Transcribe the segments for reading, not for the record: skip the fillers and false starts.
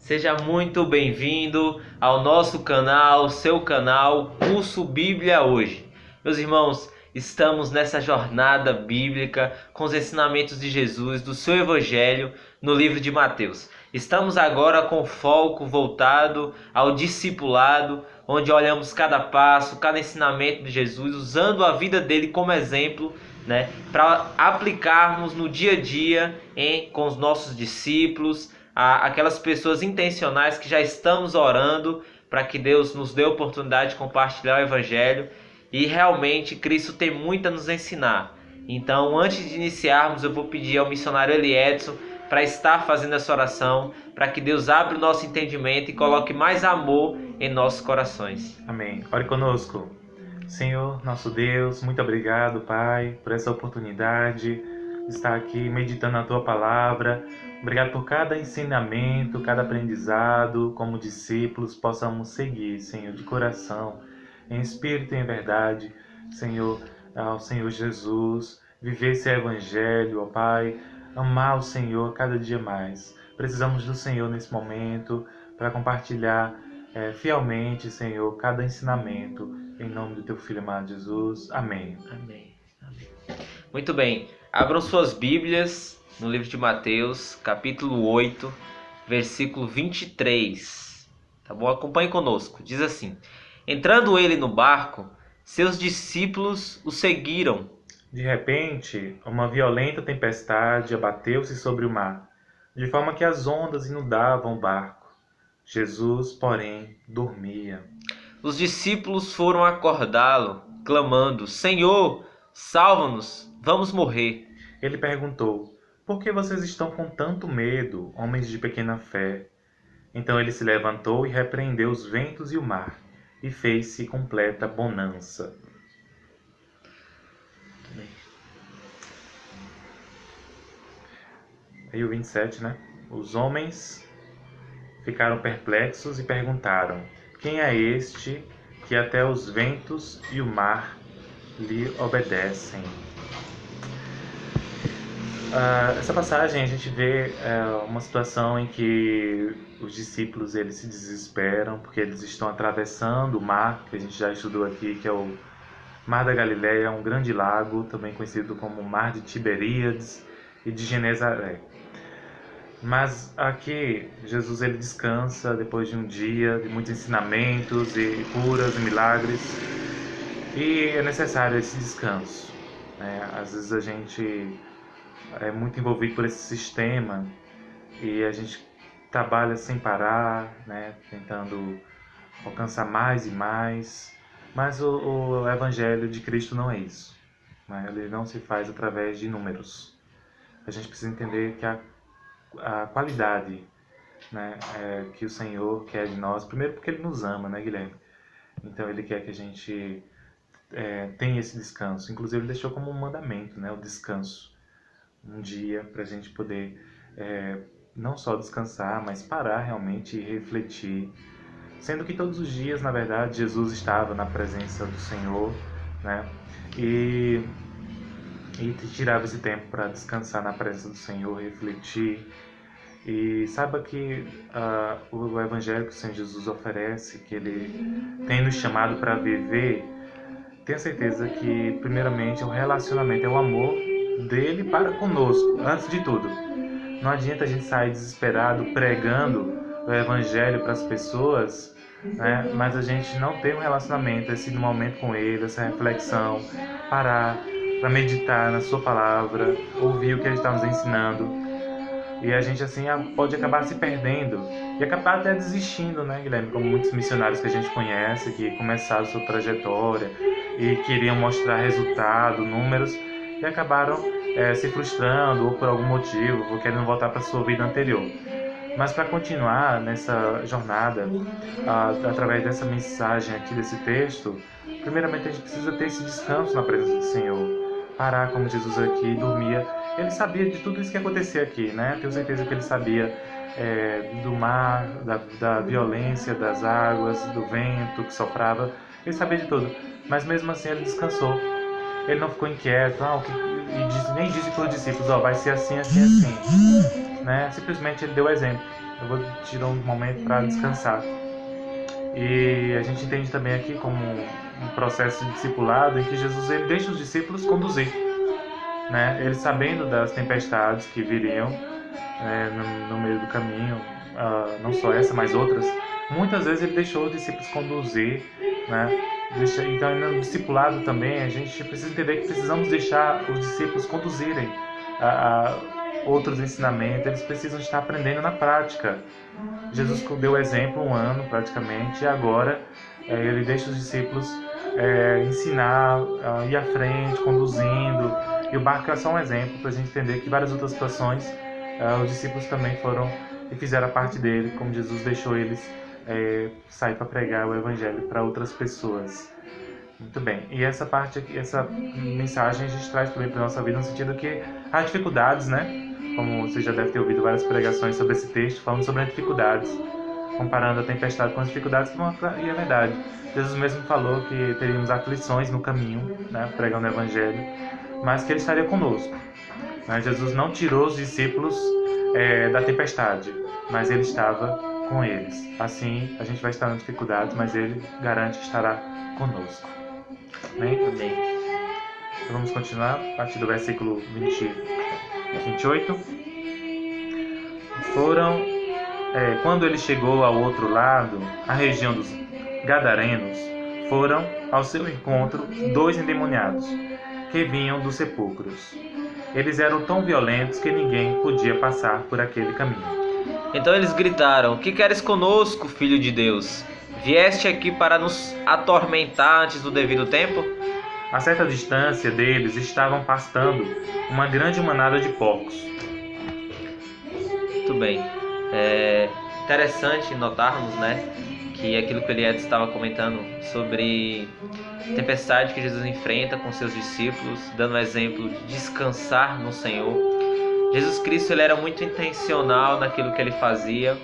Seja muito bem-vindo ao nosso canal, seu canal Curso Bíblia Hoje. Meus irmãos, estamos nessa jornada bíblica com os ensinamentos de Jesus, do seu Evangelho, no livro de Mateus. Estamos agora com foco voltado ao discipulado, onde olhamos cada passo, cada ensinamento de Jesus, usando a vida dele como exemplo, para aplicarmos no dia a dia com os nossos discípulos, aquelas pessoas intencionais que já estamos orando para que Deus nos dê a oportunidade de compartilhar o Evangelho. E realmente Cristo tem muito a nos ensinar. Então, antes de iniciarmos, eu vou pedir ao missionário Eli Edson para estar fazendo essa oração, para que Deus abra o nosso entendimento e coloque mais amor em nossos corações. Amém. Ore conosco. Senhor, nosso Deus, muito obrigado, Pai, por essa oportunidade de estar aqui meditando na Tua Palavra. Obrigado por cada ensinamento, cada aprendizado, como discípulos possamos seguir, Senhor, de coração, em espírito e em verdade, Senhor, ao Senhor Jesus, viver esse Evangelho, ó Pai, amar o Senhor cada dia mais. Precisamos do Senhor nesse momento para compartilhar fielmente, Senhor, cada ensinamento, em nome do Teu Filho amado Jesus. Amém. Amém. Amém. Muito bem, abram suas Bíblias no livro de Mateus, capítulo 8, versículo 23. Tá bom? Acompanhe conosco. Diz assim: entrando ele no barco, seus discípulos o seguiram. De repente, uma violenta tempestade abateu-se sobre o mar, de forma que as ondas inundavam o barco. Jesus, porém, dormia. Os discípulos foram acordá-lo, clamando: Senhor, salva-nos, vamos morrer. Ele perguntou: por que vocês estão com tanto medo, homens de pequena fé? Então ele se levantou e repreendeu os ventos e o mar, e fez-se completa bonança. Aí o 27, né? Os homens ficaram perplexos e perguntaram: quem é este que até os ventos e o mar lhe obedecem? Essa passagem a gente vê uma situação em que os discípulos eles se desesperam porque eles estão atravessando o mar, que a gente já estudou aqui, que é o Mar da Galileia, um grande lago, também conhecido como Mar de Tiberíades e de Genezaré. Mas aqui Jesus ele descansa depois de um dia de muitos ensinamentos e curas e milagres, e é necessário esse descanso, né? Às vezes a gente é muito envolvido por esse sistema e a gente trabalha sem parar, né? Tentando alcançar mais e mais, mas o Evangelho de Cristo não é isso, né? Ele não se faz através de números. A gente precisa entender que a qualidade, né, que o Senhor quer de nós, primeiro porque Ele nos ama, né, Guilherme? Então Ele quer que a gente tenha esse descanso. Inclusive Ele deixou como um mandamento, né, o descanso. Um dia para a gente poder não só descansar, mas parar realmente e refletir. Sendo que todos os dias, na verdade, Jesus estava na presença do Senhor, né? E tirava esse tempo para descansar na presença do Senhor, refletir. E saiba que o Evangelho que o Senhor Jesus oferece, que Ele tem nos chamado para viver, tenha certeza que, primeiramente, é o relacionamento, é o amor dele para conosco, antes de tudo. Não adianta a gente sair desesperado pregando o Evangelho para as pessoas, né? Mas a gente não ter um relacionamento, esse momento com Ele, essa reflexão, parar para meditar na Sua Palavra, ouvir o que Ele está nos ensinando. E a gente assim pode acabar se perdendo e acabar até desistindo, né, Guilherme? Como muitos missionários que a gente conhece, que começaram sua trajetória e queriam mostrar resultado, números, e acabaram se frustrando ou por algum motivo, ou querendo voltar para a sua vida anterior. Mas para continuar nessa jornada, através dessa mensagem aqui, desse texto, primeiramente a gente precisa ter esse descanso na presença do Senhor. Parar como Jesus aqui dormia. Ele sabia de tudo isso que acontecia aqui, né? Tenho certeza que ele sabia do mar, da violência das águas, do vento que soprava. Ele sabia de tudo, mas mesmo assim ele descansou. Ele não ficou inquieto, nem disse para os discípulos, vai ser assim, assim, assim, né? Simplesmente ele deu o exemplo. eu vou tirar um momento para descansar. E a gente entende também aqui como um processo de discipulado em que Jesus ele deixa os discípulos conduzir, né? Ele sabendo das tempestades que viriam no meio do caminho, não só essa, mas outras, muitas vezes ele deixou os discípulos conduzir, né? Então, no discipulado também, a gente precisa entender que precisamos deixar os discípulos conduzirem a outros ensinamentos, eles precisam estar aprendendo na prática. Jesus deu o exemplo 1 ano praticamente, e agora ele deixa os discípulos ensinar, ir à frente, conduzindo. E o barco é só um exemplo para a gente entender que várias outras situações os discípulos também foram e fizeram a parte dele, como Jesus deixou eles sair para pregar o evangelho para outras pessoas. Muito bem. E essa parte aqui, essa mensagem a gente traz também para nossa vida no sentido que há dificuldades, né? Como você já deve ter ouvido várias pregações sobre esse texto, falando sobre as dificuldades, comparando a tempestade com as dificuldades, e é verdade. Jesus mesmo falou que teríamos aflições no caminho, né, pregando o evangelho, mas que ele estaria conosco. Né? Jesus não tirou os discípulos da tempestade, mas ele estava com eles. Assim, a gente vai estar nas dificuldades, mas ele garante que estará conosco. Amém? Amém. Então vamos continuar a partir do versículo 28. Quando ele chegou ao outro lado, a região dos Gadarenos, foram ao seu encontro 2 endemoniados, que vinham dos sepulcros. Eles eram tão violentos que ninguém podia passar por aquele caminho. Então eles gritaram: "Que queres conosco, Filho de Deus? Vieste aqui para nos atormentar antes do devido tempo?" A certa distância deles estavam pastando uma grande manada de porcos. Muito bem. É interessante notarmos, né, que aquilo que o Eliade estava comentando sobre a tempestade que Jesus enfrenta com seus discípulos, dando o exemplo de descansar no Senhor. Jesus Cristo ele era muito intencional naquilo que ele fazia.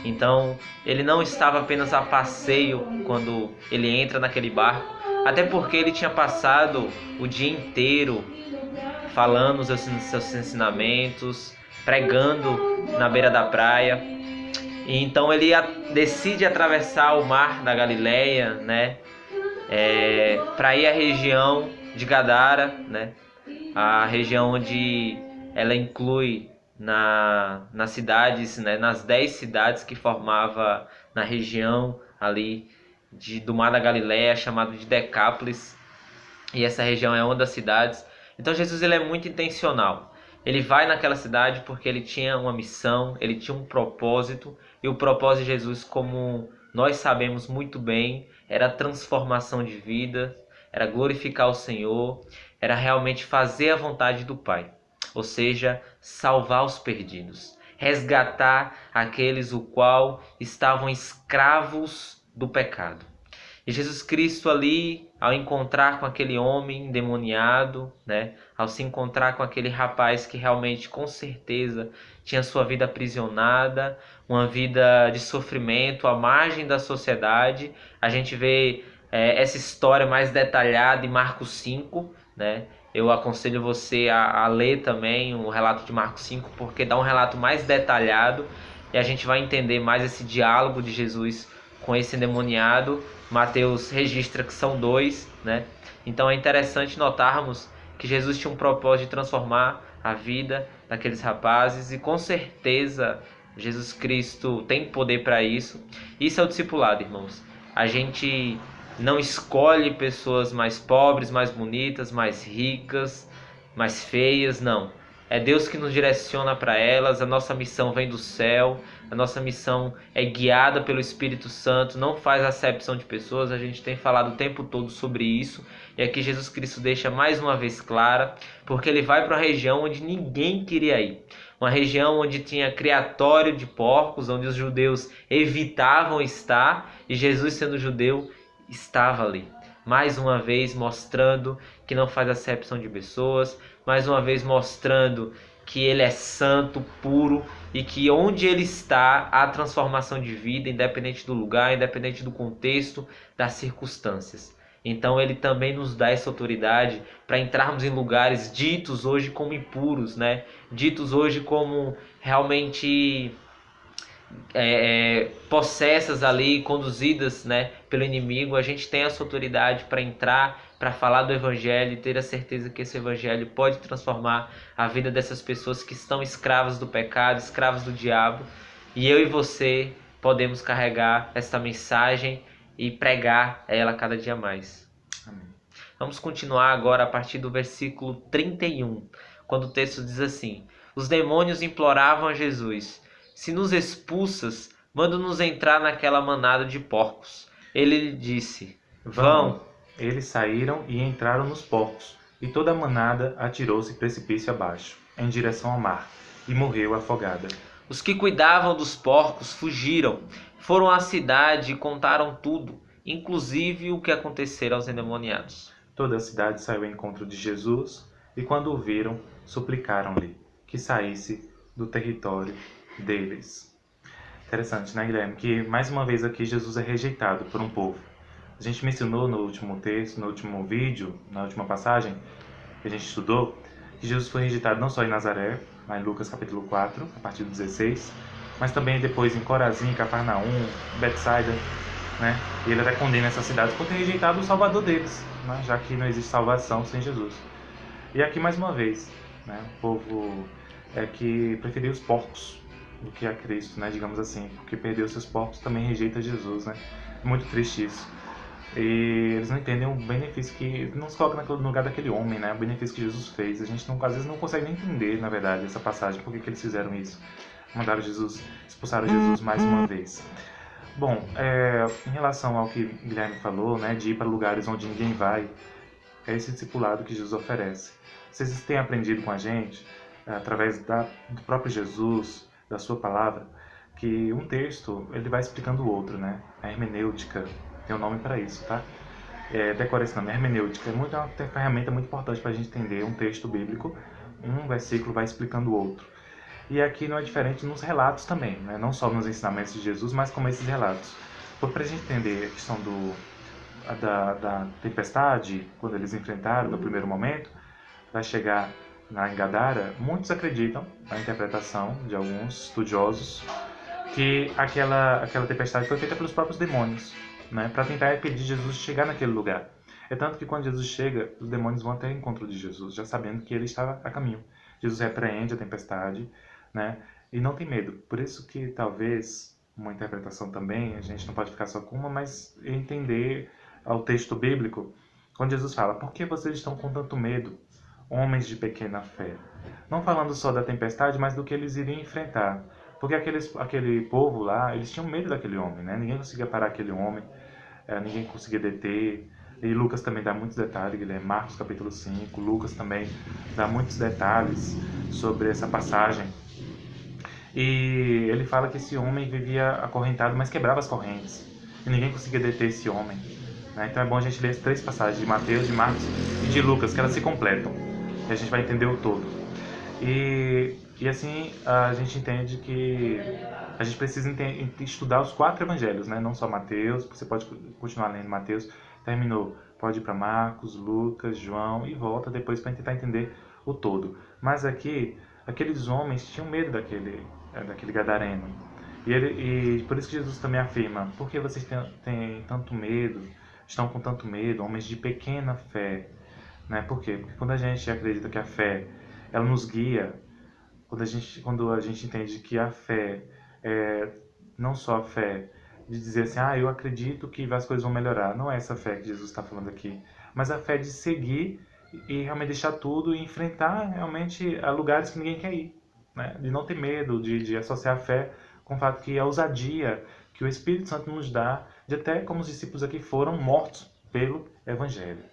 Então, ele não estava apenas a passeio quando ele entra naquele barco, até porque ele tinha passado o dia inteiro falando os seus ensinamentos, pregando na beira da praia. E então ele decide atravessar o mar da Galileia, né, para ir à região de Gadara, né, a região onde ela inclui nas cidades, né, nas 10 cidades que formava na região ali do Mar da Galileia, chamado de Decápolis, e essa região é uma das cidades. Então Jesus ele é muito intencional. Ele vai naquela cidade porque ele tinha uma missão, ele tinha um propósito, e o propósito de Jesus, como nós sabemos muito bem, era a transformação de vida, era glorificar o Senhor, era realmente fazer a vontade do Pai. Ou seja, salvar os perdidos, resgatar aqueles o qual estavam escravos do pecado. E Jesus Cristo ali, ao encontrar com aquele homem endemoniado, né, ao se encontrar com aquele rapaz que realmente, com certeza, tinha sua vida aprisionada, uma vida de sofrimento, à margem da sociedade, a gente vê essa história mais detalhada em Marcos 5, né? Eu aconselho você a ler também o relato de Marcos 5, porque dá um relato mais detalhado e a gente vai entender mais esse diálogo de Jesus com esse endemoniado. Mateus registra que são 2, né? Então é interessante notarmos que Jesus tinha um propósito de transformar a vida daqueles rapazes e com certeza Jesus Cristo tem poder para isso. Isso é o discipulado, irmãos. A gente não escolhe pessoas mais pobres, mais bonitas, mais ricas, mais feias, não. É Deus que nos direciona para elas, a nossa missão vem do céu, a nossa missão é guiada pelo Espírito Santo, não faz acepção de pessoas, a gente tem falado o tempo todo sobre isso, e aqui Jesus Cristo deixa mais uma vez clara, porque ele vai para uma região onde ninguém queria ir, uma região onde tinha criatório de porcos, onde os judeus evitavam estar, e Jesus, sendo judeu, estava ali, mais uma vez mostrando que não faz acepção de pessoas, mais uma vez mostrando que ele é santo, puro, e que onde ele está há transformação de vida, independente do lugar, independente do contexto, das circunstâncias. Então ele também nos dá essa autoridade para entrarmos em lugares ditos hoje como impuros, né? Ditos hoje como realmente possessas ali, conduzidas, né, pelo inimigo, a gente tem essa autoridade para entrar, para falar do evangelho e ter a certeza que esse evangelho pode transformar a vida dessas pessoas que estão escravas do pecado, escravas do diabo. E eu e você podemos carregar esta mensagem e pregar ela cada dia mais. Amém. Vamos continuar agora a partir do versículo 31, quando o texto diz assim: os demônios imploravam a Jesus: se nos expulsas, manda-nos entrar naquela manada de porcos. Ele lhe disse: vão. Eles saíram e entraram nos porcos, e toda a manada atirou-se precipício abaixo, em direção ao mar, e morreu afogada. Os que cuidavam dos porcos fugiram, foram à cidade e contaram tudo, inclusive o que acontecera aos endemoniados. Toda a cidade saiu ao encontro de Jesus, e quando o viram, suplicaram-lhe que saísse do território deles. Interessante, né, Guilherme? Que mais uma vez aqui Jesus é rejeitado por um povo. A gente mencionou no último texto, no último vídeo, na última passagem que a gente estudou, que Jesus foi rejeitado não só em Nazaré, mas em Lucas capítulo 4, a partir do 16, mas também depois em Corazim, Cafarnaum, Betsaida, né? E ele até condena essas cidades por ter rejeitado o Salvador deles, né? Já que não existe salvação sem Jesus. E aqui mais uma vez, né? O povo que preferiu os porcos do que a Cristo, né? Digamos assim, porque perdeu seus porcos também rejeita Jesus, né? É muito triste isso. E eles não entendem o benefício que... não se coloca no lugar daquele homem, né? O benefício que Jesus fez. A gente não, às vezes não consegue nem entender, na verdade, essa passagem. Por que eles fizeram isso? Mandaram Jesus... expulsaram Jesus mais uma vez. Bom, em relação ao que Guilherme falou, né? De ir para lugares onde ninguém vai, é esse discipulado que Jesus oferece. Vocês têm aprendido com a gente, através do próprio Jesus, da sua palavra, que um texto, ele vai explicando o outro, né? A hermenêutica tem um nome para isso, tá? Decora esse nome, hermenêutica. É uma ferramenta muito importante para a gente entender um texto bíblico. Um versículo vai explicando o outro. E aqui não é diferente nos relatos também, né? Não só nos ensinamentos de Jesus, mas como esses relatos. Para a gente entender a questão da tempestade, quando eles enfrentaram no primeiro momento, vai chegar na Gadara, muitos acreditam, na interpretação de alguns estudiosos, que aquela tempestade foi feita pelos próprios demônios, né, para tentar impedir Jesus de chegar naquele lugar. É tanto que quando Jesus chega, os demônios vão até o encontro de Jesus, já sabendo que ele estava a caminho. Jesus repreende a tempestade, né, e não tem medo. Por isso que talvez uma interpretação também, a gente não pode ficar só com uma, mas entender ao texto bíblico, quando Jesus fala: por que vocês estão com tanto medo, homens de pequena fé? Não falando só da tempestade, mas do que eles iriam enfrentar. Porque aquele povo lá, eles tinham medo daquele homem, né? Ninguém conseguia parar aquele homem, ninguém conseguia deter. E Lucas também dá muitos detalhes, Guilherme. Marcos capítulo 5, Lucas também dá muitos detalhes sobre essa passagem. E ele fala que esse homem vivia acorrentado, mas quebrava as correntes. E ninguém conseguia deter esse homem, né? Então é bom a gente ler as 3 passagens de Mateus, de Marcos e de Lucas, que elas se completam. E a gente vai entender o todo. E assim a gente entende que a gente precisa estudar os 4 evangelhos, né? Não só Mateus, você pode continuar lendo Mateus, terminou, pode ir para Marcos, Lucas, João e volta depois para tentar entender o todo. Mas aqui, aqueles homens tinham medo daquele gadareno. E por isso que Jesus também afirma: por que vocês têm tanto medo, estão com tanto medo, homens de pequena fé? Né? Por quê? Porque quando a gente acredita que a fé, ela nos guia, quando a gente entende que a fé é não só a fé de dizer assim: eu acredito que as coisas vão melhorar. Não é essa fé que Jesus está falando aqui, mas a fé de seguir e realmente deixar tudo e enfrentar realmente a lugares que ninguém quer ir, né? De não ter medo, de associar a fé com o fato que a ousadia que o Espírito Santo nos dá, de até como os discípulos aqui foram mortos pelo Evangelho.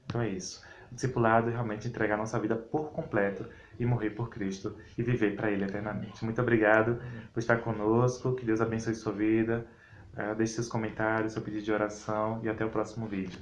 Então é isso. O discipulado é realmente entregar nossa vida por completo e morrer por Cristo e viver para Ele eternamente. Muito obrigado por estar conosco. Que Deus abençoe sua vida. Deixe seus comentários, seu pedido de oração e até o próximo vídeo.